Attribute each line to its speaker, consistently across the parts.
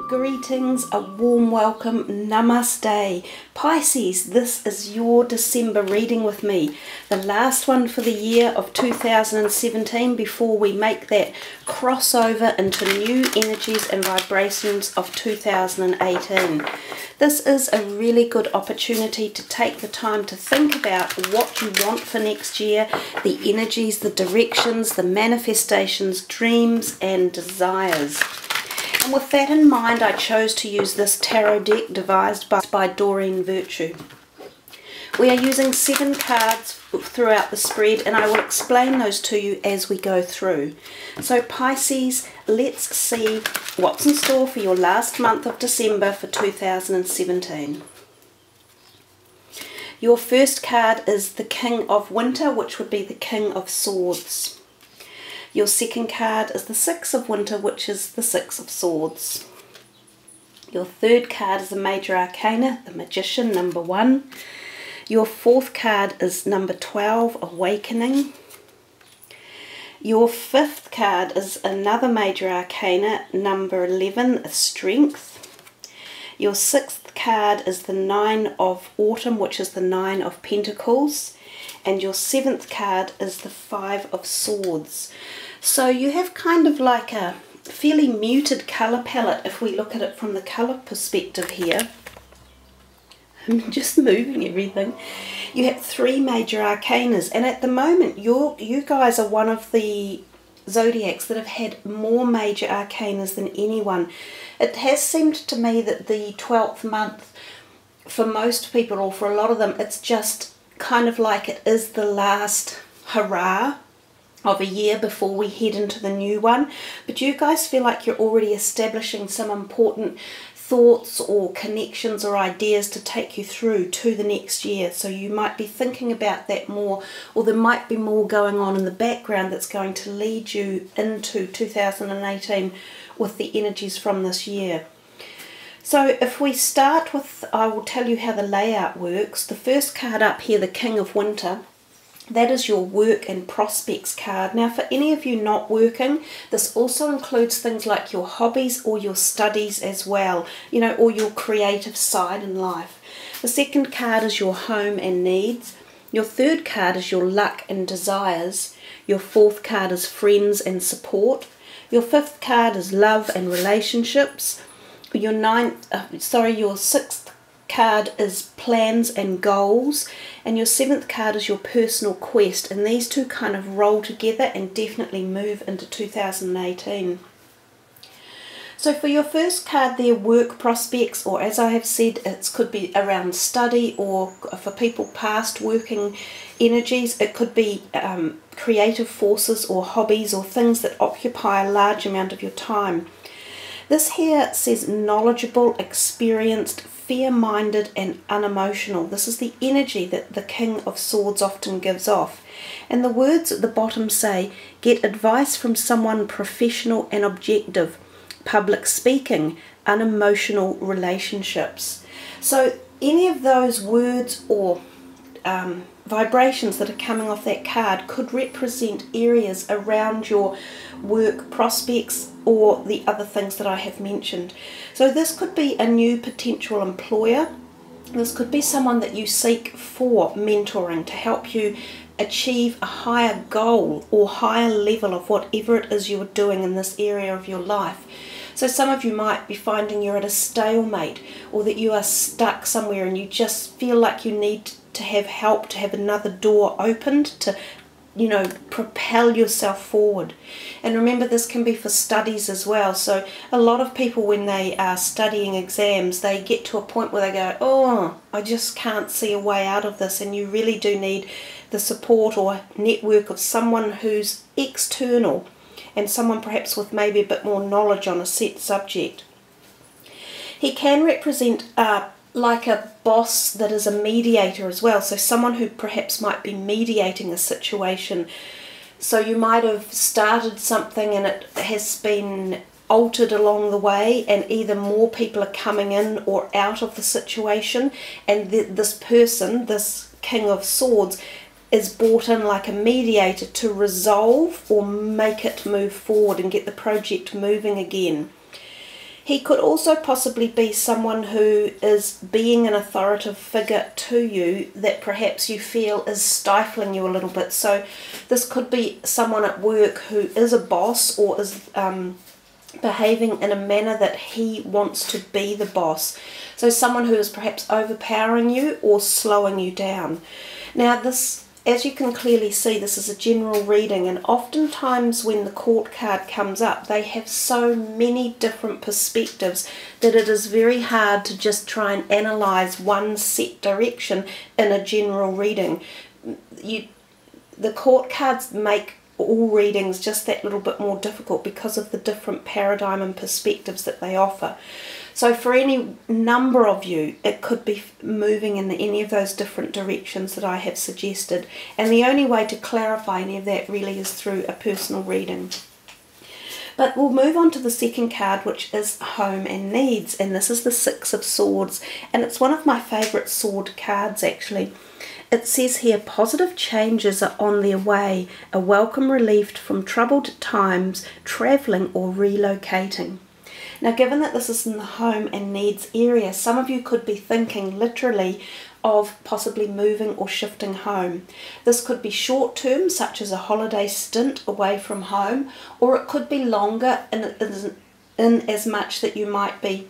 Speaker 1: Greetings, a warm welcome, namaste. Pisces, this is your December reading with me, the last one for the year of 2017 before we make that crossover into new energies and vibrations of 2018. This is a really good opportunity to take the time to think about what you want for next year, the energies, the directions, the manifestations, dreams and desires. And with that in mind, I chose to use this tarot deck devised by Doreen Virtue. We are using 7 cards throughout the spread, and I will explain those to you as we go through. So Pisces, let's see what's in store for your last month of December for 2017. Your first card is the King of Winter, which would be the King of Swords. Your second card is the Six of Winter, which is the Six of Swords. Your third card is the Major Arcana, the Magician, number 1. Your fourth card is number 12, Awakening. Your fifth card is another Major Arcana, number 11, Strength. Your sixth card is the Nine of Autumn, which is the Nine of Pentacles. And your seventh card is the Five of Swords. So you have kind of like a fairly muted colour palette if we look at it from the colour perspective here. I'm just moving everything. You have 3 major arcanas, and at the moment you guys are one of the zodiacs that have had more major arcanas than anyone. It has seemed to me that the 12th month, for most people or for a lot of them, it's just kind of like it is the last hurrah of a year before we head into the new one. But you guys feel like you're already establishing some important thoughts or connections or ideas to take you through to the next year. So you might be thinking about that more, or there might be more going on in the background that's going to lead you into 2018 with the energies from this year. So if we start with, I will tell you how the layout works. The first card up here, the King of Winter, that is your work and prospects card. Now for any of you not working, this also includes things like your hobbies or your studies as well, you know, or your creative side in life. The second card is your home and needs. Your third card is your luck and desires. Your fourth card is friends and support. Your fifth card is love and relationships. Your sixth card is plans and goals, and your seventh card is your personal quest, and these two kind of roll together and definitely move into 2018. So for your first card there, work prospects, or as I have said, it could be around study, or for people past working energies, it could be creative forces or hobbies or things that occupy a large amount of your time. This here says knowledgeable, experienced, fair-minded and unemotional. This is the energy that the King of Swords often gives off. And the words at the bottom say, get advice from someone professional and objective, public speaking, unemotional relationships. So any of those words or vibrations that are coming off that card could represent areas around your work prospects or the other things that I have mentioned. So this could be a new potential employer. This could be someone that you seek for mentoring to help you achieve a higher goal or higher level of whatever it is you are doing in this area of your life. So some of you might be finding you're at a stalemate, or that you are stuck somewhere and you just feel like you need to have help, to have another door opened, to, you know, propel yourself forward. And remember, this can be for studies as well. So a lot of people, when they are studying exams, they get to a point where they go, oh, I just can't see a way out of this, and you really do need the support or network of someone who's external and someone perhaps with maybe a bit more knowledge on a set subject. He can represent like a boss that is a mediator as well. So someone who perhaps might be mediating a situation. So you might have started something and it has been altered along the way, and either more people are coming in or out of the situation, and this person, this King of Swords, is brought in like a mediator to resolve or make it move forward and get the project moving again. He could also possibly be someone who is being an authoritative figure to you that perhaps you feel is stifling you a little bit. So this could be someone at work who is a boss or is behaving in a manner that he wants to be the boss. So someone who is perhaps overpowering you or slowing you down. Now this, as you can clearly see, this is a general reading, and oftentimes when the Court card comes up, they have so many different perspectives that it is very hard to just try and analyse one set direction in a general reading. The Court cards make all readings just that little bit more difficult because of the different paradigm and perspectives that they offer. So for any number of you, it could be moving in any of those different directions that I have suggested. And the only way to clarify any of that really is through a personal reading. But we'll move on to the second card, which is Home and Needs. And this is the Six of Swords. And it's one of my favourite sword cards, actually. It says here, positive changes are on their way, a welcome relief from troubled times, travelling or relocating. Now, given that this is in the home and needs area, some of you could be thinking literally of possibly moving or shifting home. This could be short term, such as a holiday stint away from home, or it could be longer in as much that you might be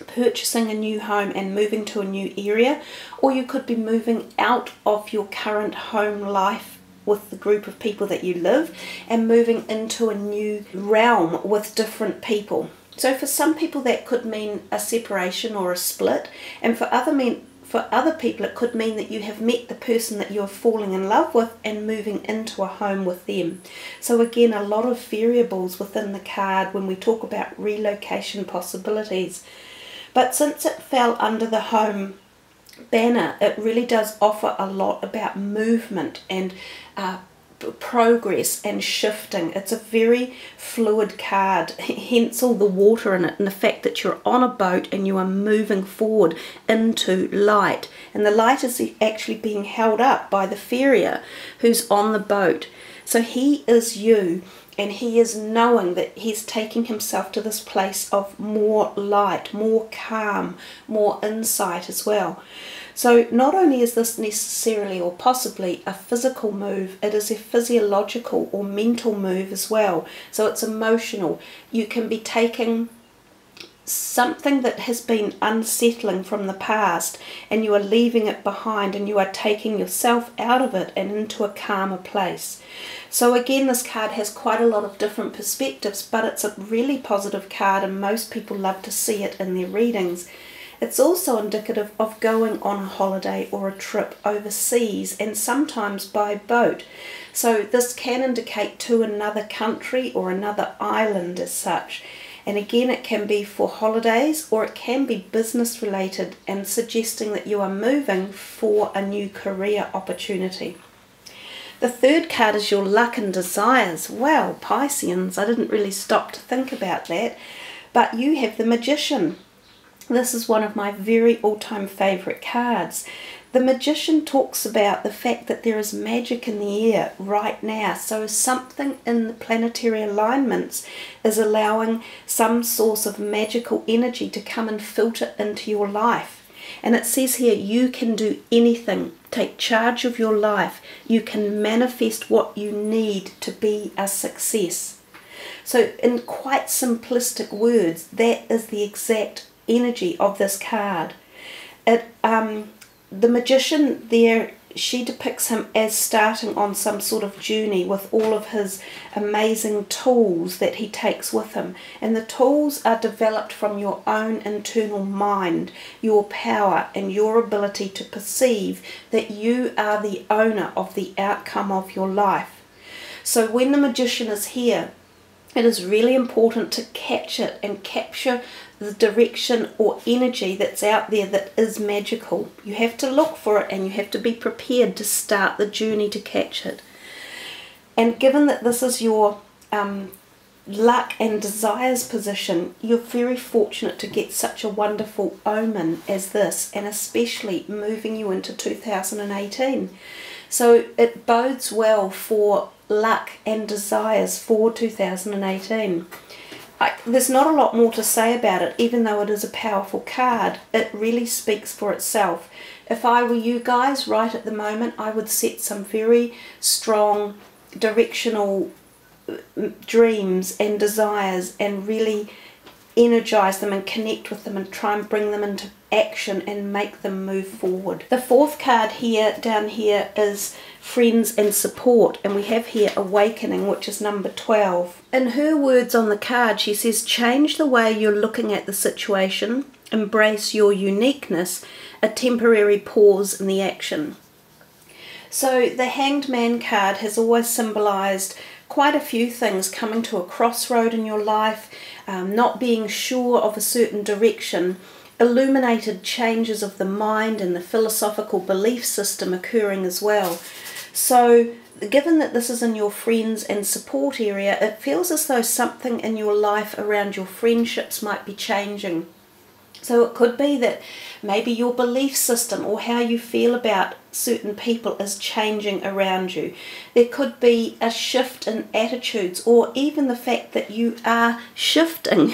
Speaker 1: purchasing a new home and moving to a new area, or you could be moving out of your current home life with the group of people that you live and moving into a new realm with different people. So for some people that could mean a separation or a split, and for other people it could mean that you have met the person that you're falling in love with and moving into a home with them. So again, a lot of variables within the card when we talk about relocation possibilities. But since it fell under the home banner, it really does offer a lot about movement and progress and shifting. It's a very fluid card, hence all the water in it, and the fact that you're on a boat and you are moving forward into light, and the light is actually being held up by the farrier who's on the boat. So he is you, and he is knowing that he's taking himself to this place of more light, more calm, more insight as well. So not only is this necessarily or possibly a physical move, it is a physiological or mental move as well. So it's emotional. You can be taking something that has been unsettling from the past and you are leaving it behind, and you are taking yourself out of it and into a calmer place. So again, this card has quite a lot of different perspectives, but it's a really positive card and most people love to see it in their readings. It's also indicative of going on a holiday or a trip overseas, and sometimes by boat. So this can indicate to another country or another island as such. And again, it can be for holidays or it can be business related and suggesting that you are moving for a new career opportunity. The third card is your luck and desires. Well, Pisceans, I didn't really stop to think about that, but you have the Magician. This is one of my very all-time favourite cards. The Magician talks about the fact that there is magic in the air right now. So something in the planetary alignments is allowing some source of magical energy to come and filter into your life. And it says here, you can do anything. Take charge of your life. You can manifest what you need to be a success. So in quite simplistic words, that is the exact energy of this card. The Magician there, she depicts him as starting on some sort of journey with all of his amazing tools that he takes with him. And the tools are developed from your own internal mind, your power and your ability to perceive that you are the owner of the outcome of your life. So when the Magician is here, it is really important to catch it and capture the direction or energy that's out there that is magical. You have to look for it, and you have to be prepared to start the journey to catch it. And given that this is your luck and desires position, you're very fortunate to get such a wonderful omen as this, and especially moving you into 2018. So it bodes well for luck and desires for 2018. There's not a lot more to say about it, even though it is a powerful card. It really speaks for itself. If I were you guys right at the moment, I would set some very strong directional dreams and desires and really energize them and connect with them and try and bring them into action and make them move forward. The fourth card here, down here, is friends and support, and we have here awakening, which is number 12. In her words on the card, she says, change the way you're looking at the situation, embrace your uniqueness, a temporary pause in the action. So the Hanged Man card has always symbolized quite a few things coming to a crossroad in your life, not being sure of a certain direction, illuminated changes of the mind and the philosophical belief system occurring as well. So given that this is in your friends and support area, it feels as though something in your life around your friendships might be changing. So it could be that maybe your belief system or how you feel about certain people is changing around you. There could be a shift in attitudes, or even the fact that you are shifting.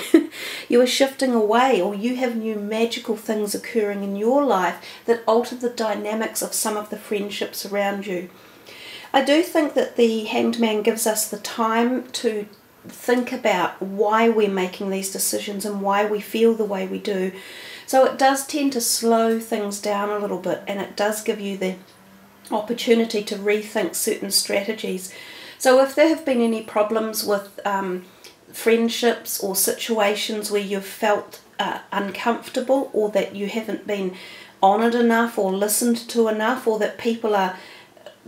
Speaker 1: You are shifting away, or you have new magical things occurring in your life that alter the dynamics of some of the friendships around you. I do think that the Hanged Man gives us the time to think about why we're making these decisions and why we feel the way we do. So it does tend to slow things down a little bit, and it does give you the opportunity to rethink certain strategies. So if there have been any problems with friendships or situations where you've felt uncomfortable, or that you haven't been honoured enough or listened to enough, or that people are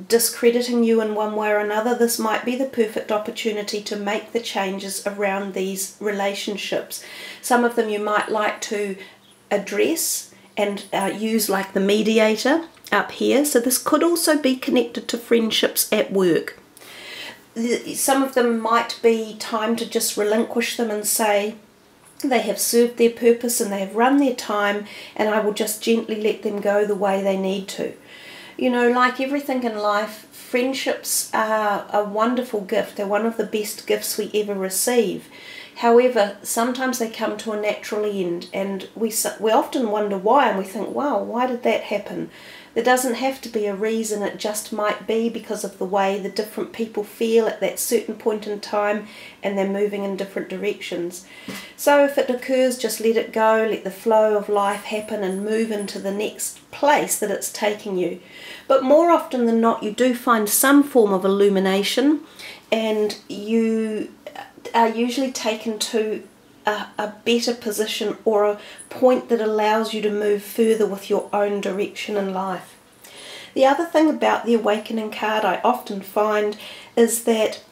Speaker 1: discrediting you in one way or another, this might be the perfect opportunity to make the changes around these relationships. Some of them you might like to address and use, like the mediator up here. So this could also be connected to friendships at work. Some of them might be time to just relinquish them and say they have served their purpose and they have run their time, and I will just gently let them go the way they need to. You know, like everything in life, friendships are a wonderful gift. They're one of the best gifts we ever receive. However, sometimes they come to a natural end, and we often wonder why, and we think, wow, why did that happen? There doesn't have to be a reason. It just might be because of the way the different people feel at that certain point in time, and they're moving in different directions. So if it occurs, just let it go, let the flow of life happen and move into the next place that it's taking you. But more often than not, you do find some form of illumination, and you are usually taken to a better position, or a point that allows you to move further with your own direction in life. The other thing about the Awakening card I often find is that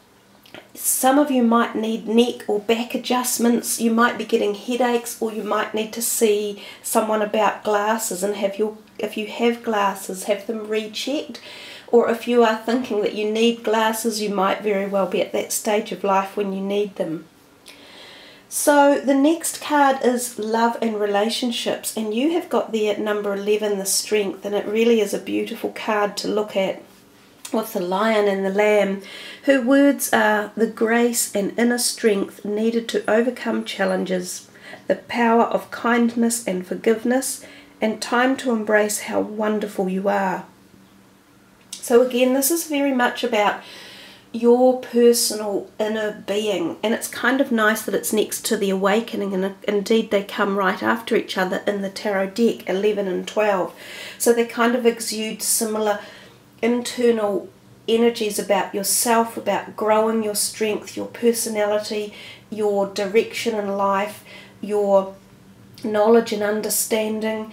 Speaker 1: some of you might need neck or back adjustments, you might be getting headaches, or you might need to see someone about glasses and if you have glasses, have them rechecked. Or if you are thinking that you need glasses, you might very well be at that stage of life when you need them. So the next card is love and relationships, and you have got there at number 11, the Strength, and it really is a beautiful card to look at, with the lion and the lamb. Her words are the grace and inner strength needed to overcome challenges, the power of kindness and forgiveness, and time to embrace how wonderful you are. So again, this is very much about your personal inner being, and it's kind of nice that it's next to the Awakening, and indeed they come right after each other in the tarot deck, 11 and 12. So they kind of exude similar internal energies about yourself, about growing your strength, your personality, your direction in life, your knowledge and understanding,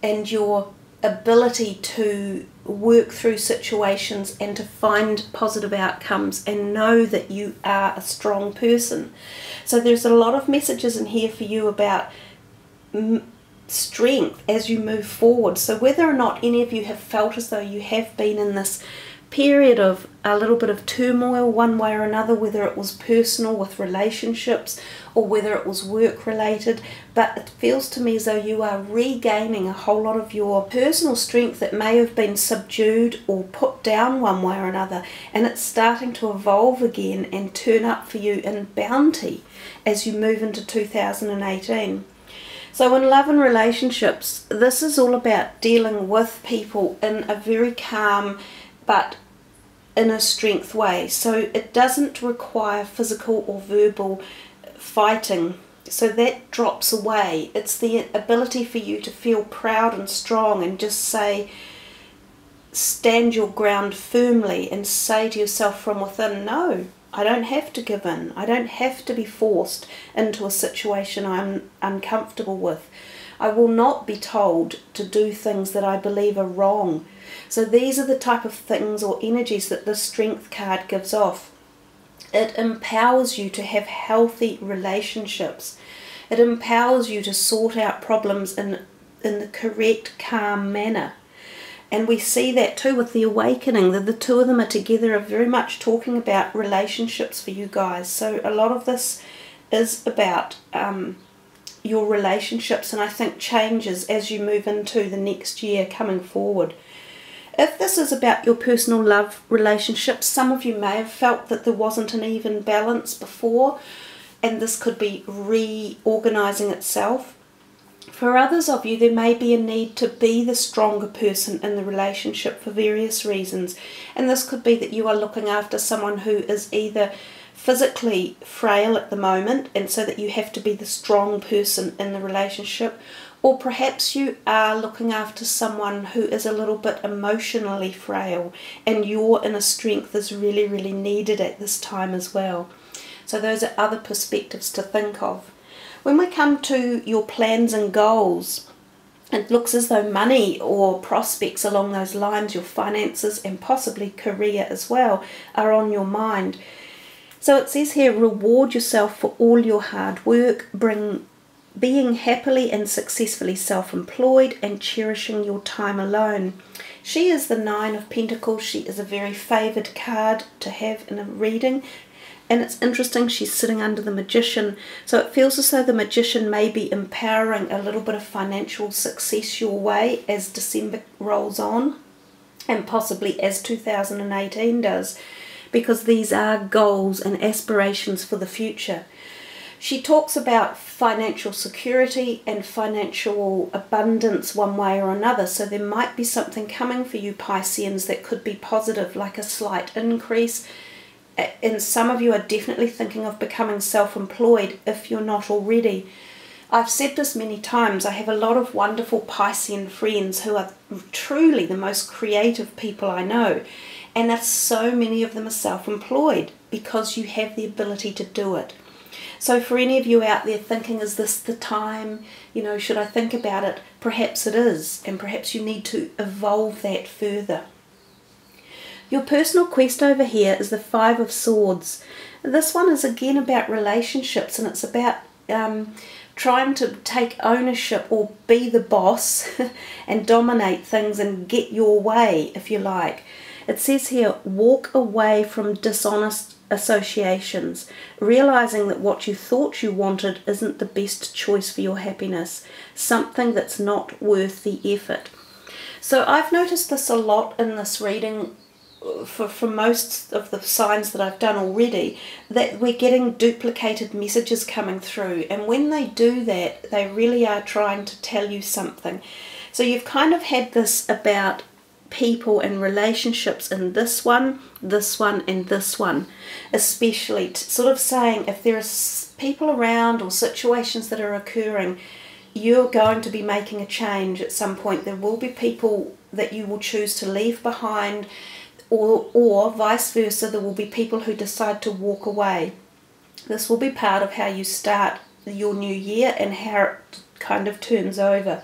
Speaker 1: and your ability to work through situations and to find positive outcomes and know that you are a strong person. So there's a lot of messages in here for you about strength as you move forward. So whether or not any of you have felt as though you have been in this period of a little bit of turmoil one way or another, whether it was personal with relationships or whether it was work related, but it feels to me as though you are regaining a whole lot of your personal strength that may have been subdued or put down one way or another, and it's starting to evolve again and turn up for you in bounty as you move into 2018. So in love and relationships, this is all about dealing with people in a very calm but inner strength way. So it doesn't require physical or verbal fighting. So that drops away. It's the ability for you to feel proud and strong and just say, stand your ground firmly and say to yourself from within, no, I don't have to give in. I don't have to be forced into a situation I'm uncomfortable with. I will not be told to do things that I believe are wrong. So these are the type of things or energies that the Strength card gives off. It empowers you to have healthy relationships. It empowers you to sort out problems in the correct, calm manner. And we see that too with the awakening, that the two of them are together, are very much talking about relationships for you guys. So a lot of this is about your relationships, and I think changes as you move into the next year coming forward. If this is about your personal love relationships, some of you may have felt that there wasn't an even balance before, and this could be reorganizing itself. For others of you, there may be a need to be the stronger person in the relationship for various reasons. And this could be that you are looking after someone who is either physically frail at the moment, and so that you have to be the strong person in the relationship, or perhaps you are looking after someone who is a little bit emotionally frail, and your inner strength is really, really needed at this time as well. So those are other perspectives to think of. When we come to your plans and goals, it looks as though money or prospects along those lines, your finances and possibly career as well, are on your mind. So it says here, reward yourself for all your hard work, being happily and successfully self-employed and cherishing your time alone. She is the Nine of Pentacles. She is a very favoured card to have in a reading. And it's interesting, she's sitting under the Magician, so it feels as though the Magician may be empowering a little bit of financial success your way as December rolls on, and possibly as 2018 does, because these are goals and aspirations for the future. She talks about financial security and financial abundance one way or another, so there might be something coming for you Pisceans that could be positive, like a slight increase. And some of you are definitely thinking of becoming self-employed if you're not already. I've said this many times, I have a lot of wonderful Piscean friends who are truly the most creative people I know. And that so many of them are self-employed because you have the ability to do it. So for any of you out there thinking, is this the time, you know, should I think about it? Perhaps it is, and perhaps you need to evolve that further. Your personal quest over here is the Five of Swords. This one is again about relationships, and it's about trying to take ownership or be the boss and dominate things and get your way, if you like. It says here, walk away from dishonest associations, realizing that what you thought you wanted isn't the best choice for your happiness, something that's not worth the effort. So I've noticed this a lot in this reading for most of the signs that I've done already, that we're getting duplicated messages coming through, and when they do that, they really are trying to tell you something. So you've kind of had this about people and relationships in this one, and this one, especially sort of saying if there are people around or situations that are occurring, you're going to be making a change at some point. There will be people that you will choose to leave behind, or vice versa, there will be people who decide to walk away. This will be part of how you start your new year and how it kind of turns over.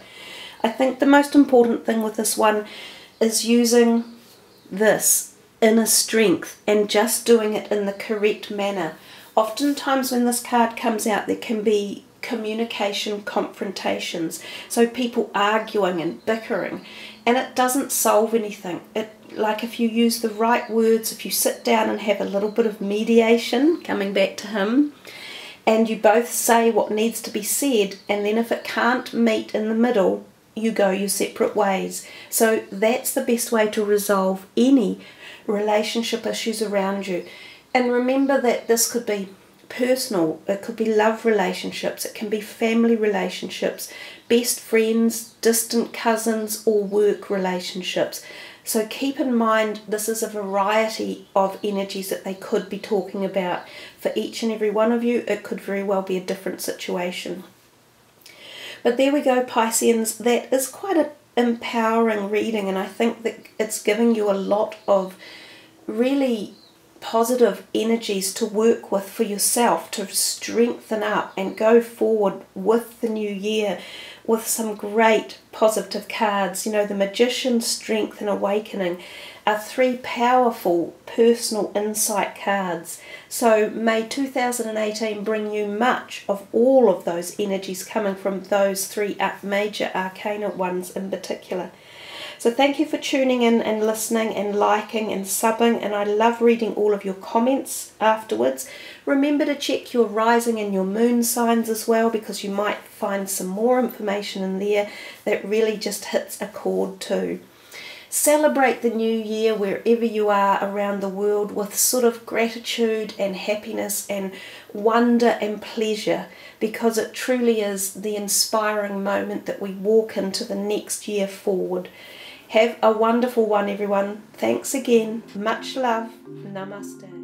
Speaker 1: I think the most important thing with this one is using this inner strength and just doing it in the correct manner. Oftentimes when this card comes out, there can be communication confrontations. So people arguing and bickering, and it doesn't solve anything. Like if you use the right words, if you sit down and have a little bit of mediation, coming back to him, and you both say what needs to be said, and then if it can't meet in the middle, you go your separate ways. So that's the best way to resolve any relationship issues around you. And remember that this could be personal, it could be love relationships, it can be family relationships, best friends, distant cousins, or work relationships. So keep in mind this is a variety of energies that they could be talking about. For each and every one of you, it could very well be a different situation. But there we go, Pisceans. That is quite an empowering reading, and I think that it's giving you a lot of really positive energies to work with for yourself, to strengthen up and go forward with the new year with some great positive cards. You know, the Magician, Strength and Awakening are three powerful personal insight cards. So may 2018 bring you much of all of those energies coming from those three major arcana ones in particular. So thank you for tuning in and listening and liking and subbing, and I love reading all of your comments afterwards. Remember to check your rising and your moon signs as well, because you might find some more information in there that really just hits a chord too. Celebrate the new year wherever you are around the world with sort of gratitude and happiness and wonder and pleasure, because it truly is the inspiring moment that we walk into the next year forward. Have a wonderful one, everyone. Thanks again. Much love. Namaste.